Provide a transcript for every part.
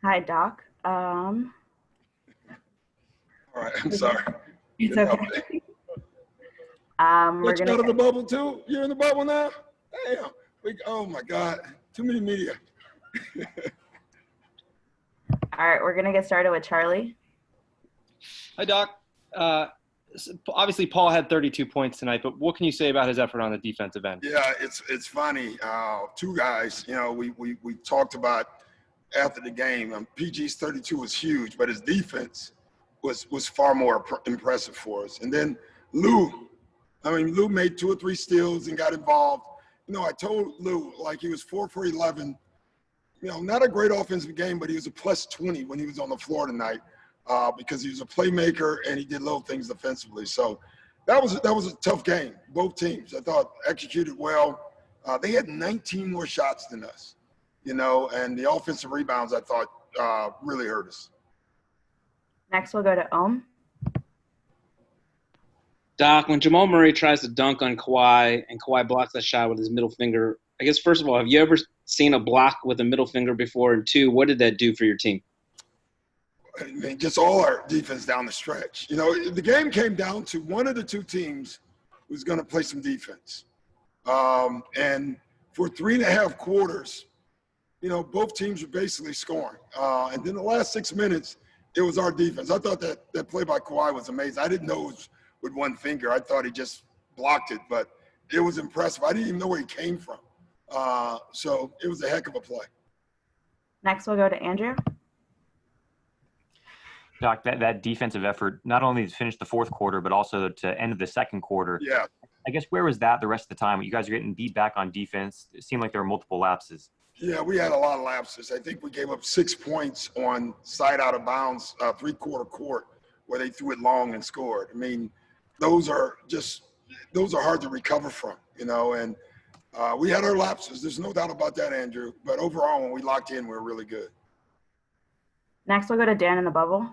Hi, Doc. All right, I'm sorry. It's Couldn't help okay. it. We're But you gonna out of the bubble too? You're in the bubble now? Damn. Oh my God. Too many media. all right. We're gonna get started with Charlie. Hi, Doc. Obviously, Paul had 32 points tonight, but what can you say about his effort on the defensive end? Yeah, it's funny. Two guys, we talked about after the game. PG's 32 was huge, but his defense was far more impressive for us. And then Lou made 2 or 3 steals and got involved. I told Lou, like, he was 4 for 11. Not a great offensive game, but he was a plus 20 when he was on the floor tonight because he was a playmaker and he did little things defensively. So that was a tough game. Both teams, I thought, executed well. They had 19 more shots than us, and the offensive rebounds, I thought, really hurt us. Next, we'll go to Ohm. Doc, when Jamal Murray tries to dunk on Kawhi and Kawhi blocks that shot with his middle finger, I guess, first of all, have you ever seen a block with a middle finger before? And 2, what did that do for your team? I mean, just all our defense down the stretch. The game came down to one of the 2 teams was going to play some defense. And for 3.5 quarters, both teams were basically scoring. And then the last 6 minutes, it was our defense. I thought that play by Kawhi was amazing. I didn't know it was with one finger. I thought he just blocked it, but it was impressive. I didn't even know where he came from. So it was a heck of a play. Next, we'll go to Andrew. Doc, that defensive effort, not only to finish the fourth quarter, but also to end of the second quarter. Yeah. I guess where was that the rest of the time? You guys are getting beat back on defense. It seemed like there were multiple lapses. Yeah, we had a lot of lapses. I think we gave up 6 points on side out of bounds, 3-quarter court, where they threw it long and scored. I mean, those are hard to recover from, and we had our lapses. There's no doubt about that, Andrew. But overall, when we locked in, we were really good. Next, we'll go to Dan in the bubble.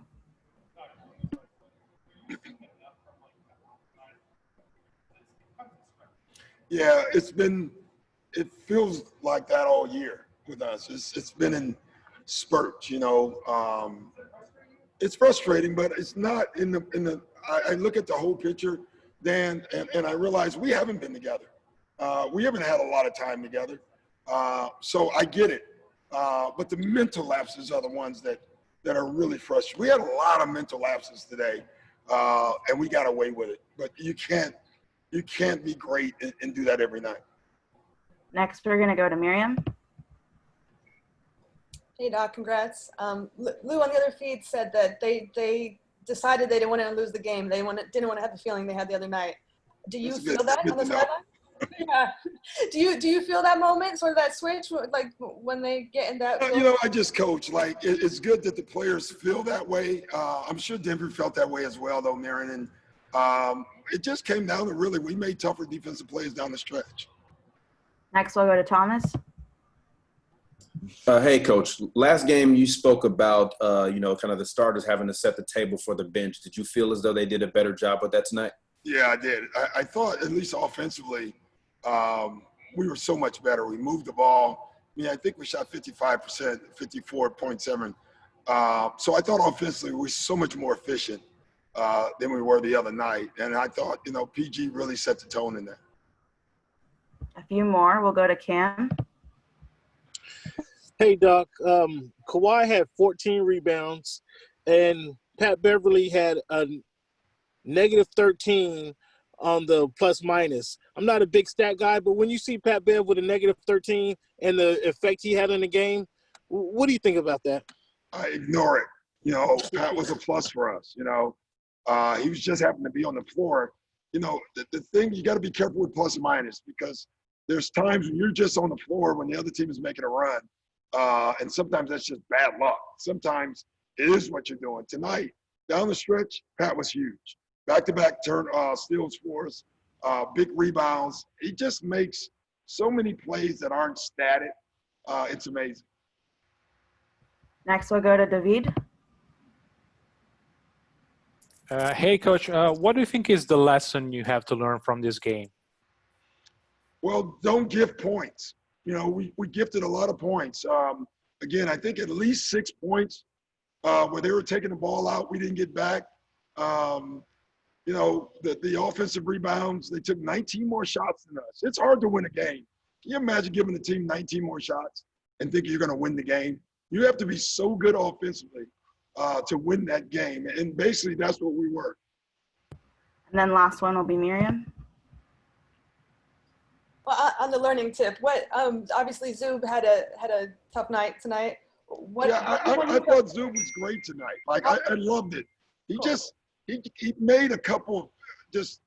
Yeah, it feels like that all year with us. It's been in spurts, It's frustrating, but it's not in the. I look at the whole picture, Dan, and I realize we haven't been together. We haven't had a lot of time together, so I get it. But the mental lapses are the ones that are really frustrating. We had a lot of mental lapses today, and we got away with it. But you can't be great and do that every night. Next, we're gonna go to Miriam. Hey, Doc, congrats. Lou on the other feed said that they decided they didn't want to lose the game. They didn't want to have the feeling they had the other night. Do you feel that on the sideline? Yeah. Do you feel that moment, sort of that switch, like when they get in that? I just coach. Like, it's good that the players feel that way. I'm sure Denver felt that way as well, though, Marion. And it just came down to really, we made tougher defensive plays down the stretch. Next, we'll go to Thomas. Hey, Coach. Last game you spoke about, kind of the starters having to set the table for the bench. Did you feel as though they did a better job with that tonight? Yeah, I did. I thought, at least offensively, we were so much better. We moved the ball. I think we shot 55%, 54.7. So I thought offensively we were so much more efficient than we were the other night. And I thought, PG really set the tone in that. A few more. We'll go to Cam. Hey, Doc. Kawhi had 14 rebounds, and Pat Beverly had a negative 13 on the plus minus. I'm not a big stat guy, but when you see Pat Bev with a negative 13 and the effect he had in the game, what do you think about that? I ignore it. Pat was a plus for us. He was just happened to be on the floor. The thing, you got to be careful with plus and minus, because there's times when you're just on the floor when the other team is making a run. And sometimes that's just bad luck. Sometimes it is what you're doing. Tonight, down the stretch, Pat was huge. Back-to-back steals for us, big rebounds. He just makes so many plays that aren't static. It's amazing. Next, we'll go to David. Hey, Coach. What do you think is the lesson you have to learn from this game? Well, don't give points. We gifted a lot of points. again, I think at least 6 points where they were taking the ball out, we didn't get back. You know, the offensive rebounds, they took 19 more shots than us. It's hard to win a game. Can you imagine giving the team 19 more shots and thinking you're going to win the game? You have to be so good offensively to win that game. And basically, that's what we were. And then last one will be Miriam. Well, on the learning tip, what obviously Zub had a tough night tonight. What I thought Zub was great tonight. Like I loved it. He just he made a couple of just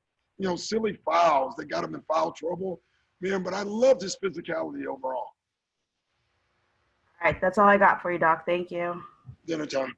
silly fouls that got him in foul trouble, man. But I loved his physicality overall. All right, that's all I got for you, Doc. Thank you. Dinner time.